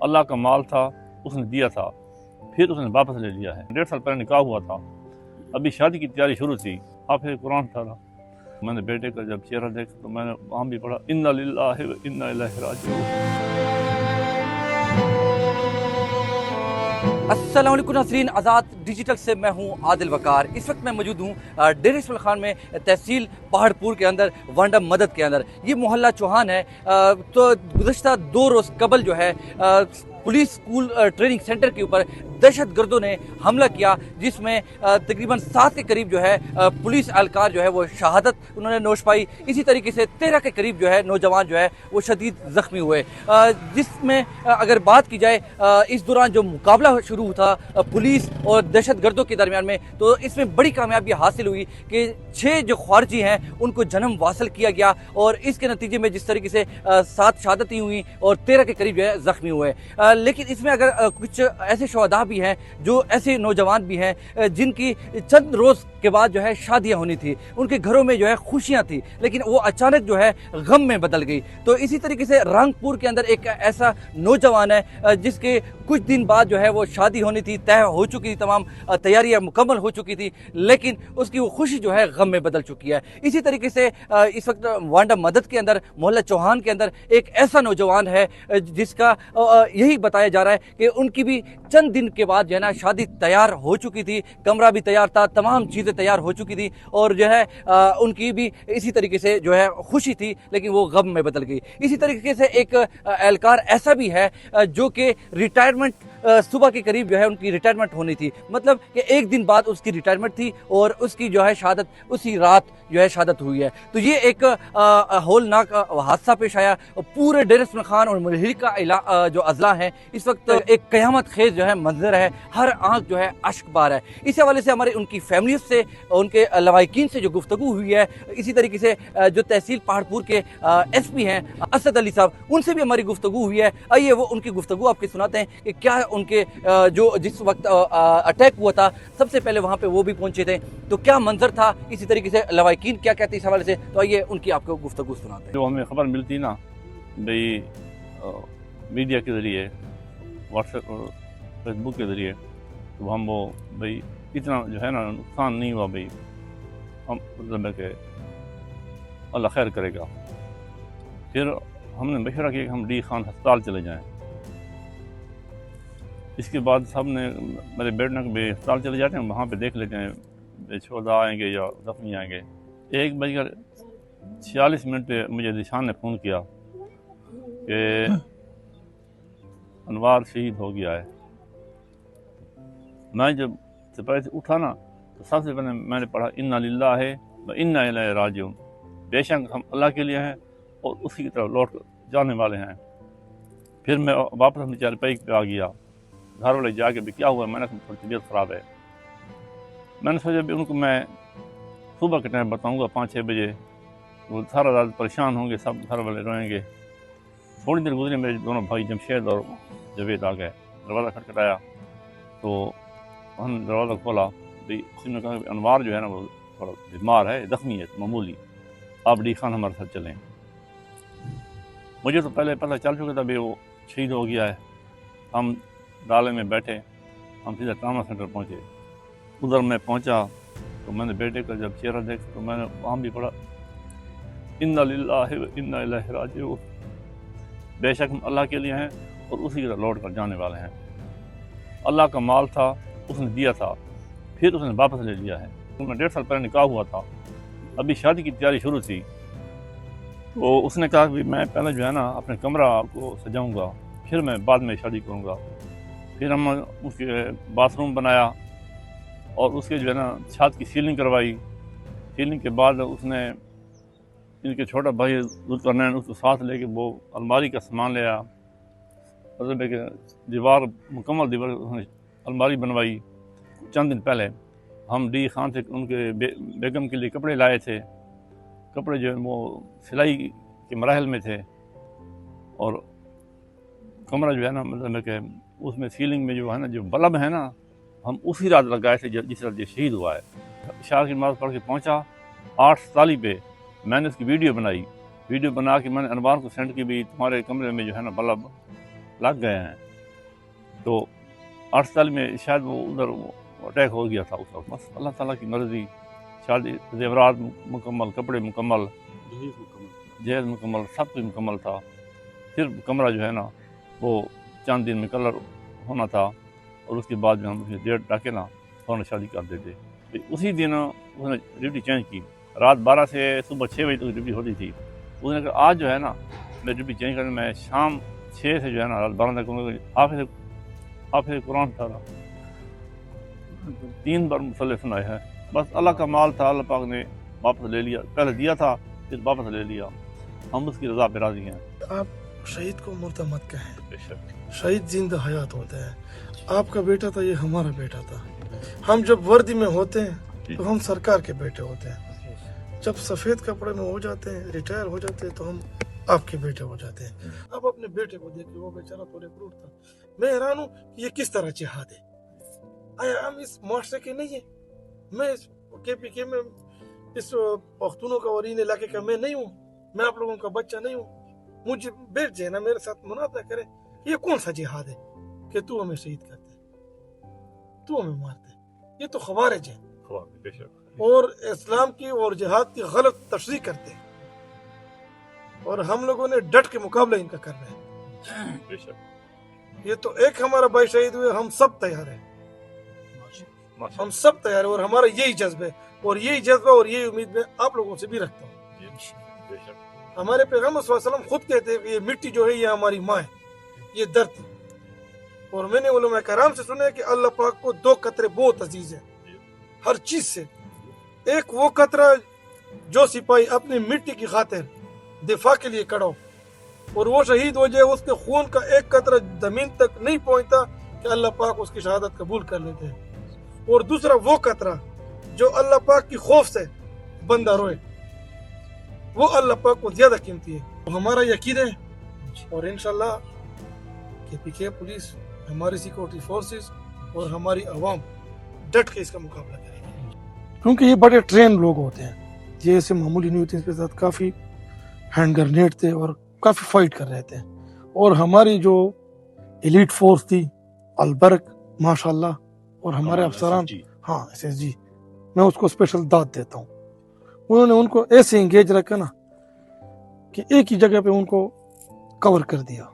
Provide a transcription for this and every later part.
اللہ کا مال تھا، اس نے دیا تھا، پھر اس نے واپس لے لیا ہے۔ 1.5 سال پہلے نکاح ہوا تھا، ابھی شادی کی تیاری شروع تھی، آپ پھر قرآن پڑھا۔ میں نے بیٹے کا جب چہرہ دیکھا تو میں نے وہاں بھی پڑھا انا للہ و انا الیہ راجعون۔ السلام علیکم ناظرین، آزاد ڈیجیٹل سے میں ہوں عادل وقار۔ اس وقت میں موجود ہوں ڈیرہ اسماعیل خان میں، تحصیل پہاڑ پور کے اندر، وانڈہ مدد کے اندر۔ یہ محلہ چوہان ہے۔ تو گزشتہ 2 روز قبل جو ہے پولیس اسکول ٹریننگ سینٹر کے اوپر دہشت گردوں نے حملہ کیا، جس میں تقریباً 7 کے قریب جو ہے پولیس اہلکار جو ہے وہ شہادت انہوں نے نوش پائی۔ اسی طریقے سے 13 کے قریب جو ہے نوجوان جو ہے وہ شدید زخمی ہوئے، جس میں اگر بات کی جائے اس دوران جو مقابلہ شروع تھا پولیس اور دہشت گردوں کے درمیان میں، تو اس میں بڑی کامیابی حاصل ہوئی کہ 6 جو خارجی ہیں ان کو جنم واصل کیا گیا، اور اس کے نتیجے میں جس طریقے سے 7 شہادتیں ہوئیں اور 13 کے قریب جو ہے زخمی ہوئے۔ لیکن اس میں اگر کچھ ایسے شہداء بھی ہیں، جو ایسے نوجوان بھی ہیں جن کی چند روز کے بعد جو ہے شادیاں ہونی تھی، ان کے گھروں میں جو ہے خوشیاں تھیں، لیکن وہ اچانک جو ہے غم میں بدل گئی۔ تو اسی طریقے سے رنگپور کے اندر ایک ایسا نوجوان ہے جس کے کچھ دن بعد جو ہے وہ شادی ہونی تھی، طے ہو چکی تھی، تمام تیاریاں مکمل ہو چکی تھی، لیکن اس کی وہ خوشی جو ہے غم میں بدل چکی ہے۔ اسی طریقے سے اس وقت وانڈہ مدد کے اندر، محلہ چوہان کے اندر ایک ایسا نوجوان ہے جس کا یہی بتایا جا رہا ہے کہ ان کی بھی چند دن کے بعد جو ہے نا شادی تیار ہو چکی تھی، کمرہ بھی تیار تھا، تمام چیزیں تیار ہو چکی تھی، اور جو ہے ان کی بھی اسی طریقے سے جو ہے خوشی تھی، لیکن وہ غم میں بدل گئی۔ اسی طریقے سے ایک اہلکار ایسا بھی ہے جو کہ ریٹائرمنٹ صبح کے قریب جو ہے ان کی ریٹائرمنٹ ہونی تھی، مطلب کہ 1 دن بعد اس کی ریٹائرمنٹ تھی، اور اس کی جو ہے شہادت اسی رات جو ہے شہادت ہوئی ہے۔ تو یہ ایک ہولناک حادثہ پیش آیا۔ پورے ڈیرہ اسماعیل خان اور ملحقہ جو اضلاع ہیں، اس وقت ایک قیامت خیز جو ہے منظر ہے، ہر آنکھ جو ہے اشک بار ہے۔ اس حوالے سے ہمارے ان کی فیملیز سے، ان کے لواحقین سے جو گفتگو ہوئی ہے، اسی طریقے سے جو تحصیل پہاڑ پور کے ایس پی ہیں اسد علی صاحب، ان سے بھی ہماری گفتگو ہوئی ہے۔ آئیے وہ ان کی گفتگو آپ کے سناتے ہیں کہ کیا ان کے جو جس وقت اٹیک ہوا تھا سب سے پہلے وہاں پہ وہ بھی پہنچے تھے، تو کیا منظر تھا، اسی طریقے سے لواحقین کیا کہتے ہیں اس حوالے سے، تو آئیے ان کی آپ کو گفتگو سناتے ہیں۔ جو ہمیں خبر ملتی نا بھئی میڈیا کے ذریعے، واٹس ایپ اور فیس بک کے ذریعے، تو ہم وہ بھئی اتنا جو ہے نا نقصان نہیں ہوا، بھئی ہم مطلب ہے کہ اللہ خیر کرے گا۔ پھر ہم نے مشورہ کیا کہ ہم ڈی خان ہسپتال چلے جائیں۔ اس کے بعد سب نے میرے بیٹے نے کہ ہسپتال چلے جاتے ہیں، وہاں پہ دیکھ لیتے ہیں شہداء آئیں گے یا زخمی آئیں گے۔ 1:46 پہ مجھے ذیشان نے فون کیا کہ انوار شہید ہو گیا ہے۔ میں جب سپاہی سے اٹھا نا تو سب سے پہلے میں نے پڑھا انا للہ و انا الیہ راجعون، بے شک ہم اللہ کے لیے ہیں اور اسی کی طرف لوٹ جانے والے ہیں۔ پھر میں واپس اپنی چارپائی پہ آ گیا، گھر والے جا کے بھی کیا ہوا، میں نے کہا تھوڑی طبیعت خراب ہے۔ میں نے سوچا بھی ان کو میں صبح کے ٹائم بتاؤں گا 5-6 بجے، وہ سارا رات پریشان ہوں گے، سب گھر والے روئیں گے۔ تھوڑی دیر گزرے میرے دونوں بھائی جمشید اور جاوید آ گئے، دروازہ کھٹکھٹایا تو ہم نے دروازہ کھولا، بھئی کسی نے کہا کہ انوار جو ہے نا وہ تھوڑا بیمار ہے، زخمی ہے معمولی، آپ ڈی خان ہمارے ساتھ چلیں۔ مجھے تو پہلے پتہ چل چکا تھا بھی وہ شہید ہو گیا ہے۔ ہم ڈالے میں بیٹھے، ہم سیدھا ٹراما سینٹر پہنچے۔ ادھر میں پہنچا تو میں نے بیٹے کا جب چہرہ دیکھا تو میں نے وہاں بھی پڑھا انا للہ و انا الیہ راجعون، بے شک ہم اللہ کے لیے ہیں اور اسی کی طرف لوٹ کر جانے والے ہیں۔ اللہ کا مال تھا، اس نے دیا تھا، پھر اس نے واپس لے لیا ہے۔ 1.5 سال پہلے نکاح ہوا تھا، ابھی شادی کی تیاری شروع تھی، تو اس نے کہا کہ میں پہلے جو ہے نا اپنے کمرہ کو سجاؤں گا، پھر میں بعد میں شادی کروں گا۔ پھر ہم اس کے باتھ روم بنایا اور اس کے جو ہے نا چھت کی سیلنگ کروائی۔ سیلنگ کے بعد اس نے ان کے چھوٹا بھائی ذوالقرنین اس کو ساتھ لے کے وہ الماری کا سامان لے آیا، مطلب ہے کہ دیوار مکمل دیوار اس نے الماری بنوائی۔ چند دن پہلے ہم ڈی خان سے ان کے بیگم کے لیے کپڑے لائے تھے، کپڑے جو ہے وہ سلائی کے مراحل میں تھے، اور کمرہ جو ہے نا مطلب ہے کہ اس میں سیلنگ میں جو ہے نا جو بلب ہے نا ہم اسی رات لگائے تھے جس رات یہ شہید ہوا ہے۔ عشاء کی نماز پڑھ کے پہنچا 8:47 پہ میں نے اس کی ویڈیو بنائی، ویڈیو بنا کے میں نے انوار کو سینڈ کی بھی تمہارے کمرے میں جو ہے نا بلب لگ گئے ہیں۔ تو 8 سال میں شاید وہ ادھر اٹیک ہو گیا تھا اس وقت. بس اللہ تعالیٰ کی مرضی. شادی زیورات مکمل، کپڑے مکمل، جہیز مکمل، سب کچھ مکمل تھا. صرف کمرہ جو ہے نا وہ چند دن میں کلر ہونا تھا، اور اس کے بعد میں ہم اس ڈیٹ ڈاکے نا فوراً شادی کر دیتے. اسی دن اس نے ڈیوٹی چینج کی. رات 12 سے صبح 6 بجے تک ڈیوٹی ہوتی تھی. اس نے کہا آج جو ہے نا میں ڈیوٹی چینج کرنے میں شام 6 سے جو ہے نا رات 12 تک حافظ قرآن تھا. 3 بار مسلح سنائے ہیں. بس اللہ کا مال تھا، اللہ پاک نے واپس لے لیا. پہلے دیا تھا پھر واپس لے لیا. ہم اس کی رضا پہ راضی ہیں. آپ شہید کو مردہ مت کہیں، بے شک. شہید زندہ حیات ہوتا ہے. آپ کا بیٹا تھا، یہ ہمارا بیٹا تھا. ہم جب وردی میں ہوتے ہیں تو ہم سرکار کے بیٹے ہوتے ہیں. جب سفید کپڑے میں ہو جاتے ہیں، ریٹائر ہو جاتے ہیں، تو ہم آپ کے بیٹے ہو جاتے ہیں. اب اپنے بیٹے کو دیکھ کے وہ بیچارہ تو ریکروٹ تھا. میں حیران ہوں کہ یہ کس طرح جہاد ہے. آیا ہم اس معاشرے کے نہیں ہیں؟ میں اس کے پی کے میں اس پختونوں کا اور ان علاقے کا میں نہیں ہوں. میں آپ لوگوں کا بچہ نہیں ہوں. مجھے بیٹھ جائے نا، میرے ساتھ مناظرہ کرے. یہ کون سا جہاد ہے کہ تو ہمیں شہید کرتے، تو ہمیں مارتے؟ یہ تو خوارج ہے بے شک. اور اسلام کی اور جہاد کی غلط تشریح کرتے ہیں، اور ہم لوگوں نے ڈٹ کے مقابلہ ان کا کرنا ہے. بے شک. یہ تو ایک ہمارا بھائی شہید ہوئے، ہم سب تیار ہیں. ہم سب تیار ہیں، اور ہمارا یہی جذبہ ہے، اور یہی جذبہ اور یہی امید میں آپ لوگوں سے بھی رکھتا ہوں. بے شک. ہمارے پیغمبر صلی اللہ علیہ وسلم خود کہتے ہیں کہ یہ مٹی جو ہے یہ ہماری ماں ہے، یہ درد ہے. اور میں نے علماء کرام سے سنا ہے کہ اللہ پاک کو 2 قطرے بہت عزیز ہیں ہر چیز سے. ایک وہ قطرہ جو سپاہی اپنی مٹی کی خاطر دفاع کے لیے کھڑا ہو اور وہ شہید ہو جائے، اس کے خون کا ایک قطرہ زمین تک نہیں پہنچتا کہ اللہ پاک اس کی شہادت قبول کر لیتے ہیں. اور دوسرا وہ قطرہ جو اللہ پاک کی خوف سے بندہ روئے، وہ اللہ پاک کو زیادہ قیمتی ہے. تو ہمارا یقین ہے، اور انشاءاللہ کہ پی کے پولیس، ہماری سیکورٹی فورسز اور ہماری عوام ڈٹ کے اس کا مقابلہ کرے گی، کیونکہ یہ بڑے ٹرین لوگ ہوتے ہیں. یہ ایسے معمولی نہیں ہوتے، اس کے ساتھ کافی ہینڈ گرنیڈ تھے اور کافی فائٹ کر رہے تھے. اور ہماری جو ایلیٹ فورس تھی البرق ماشاءاللہ، اور ہمارے افسران، ہاں ایس ایس جی، میں اس کو اسپیشل داد دیتا ہوں. انہوں نے ان کو ایسے انگیج رکھا نا کہ ایک ہی جگہ پہ ان کو کور کر دیا.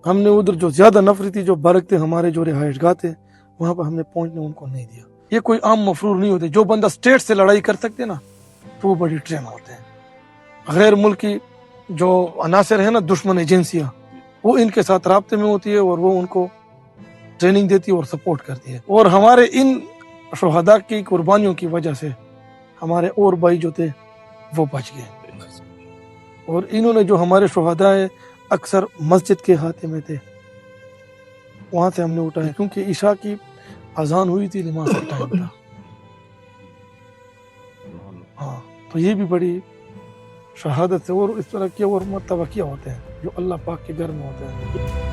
ہم نے ادھر جو زیادہ نفری تھی، جو برق تھے، ہمارے جو رہائش گاہ تھے، وہاں پہ ہم نے پہنچنے ان کو نہیں دیا. یہ کوئی عام مفرور نہیں ہوتے. جو بندہ اسٹیٹ سے لڑائی کر سکتے نا تو وہ بڑی ٹرین ہوتے ہیں. غیر ملکی جو عناصر ہیں نا، دشمن ایجنسیاں، وہ ان کے ساتھ رابطے میں ہوتی ہے اور وہ ان کو ٹریننگ دیتی ہے اور سپورٹ کرتی ہے. اور ہمارے ان شہداء کی قربانیوں کی وجہ سے ہمارے اور بھائی جو تھے وہ بچ گئے. اور انہوں نے جو ہمارے شہداء ہیں اکثر مسجد کے احاطے میں تھے، وہاں سے ہم نے اٹھائے، کیونکہ عشاء کی اذان ہوئی تھی، نماز کا ٹائم تھا. ہاں، تو یہ بھی بڑی شہادت ہے. اور اس طرح کے اور متوقع ہوتے ہیں جو اللہ پاک کے گھر میں ہوتے ہیں.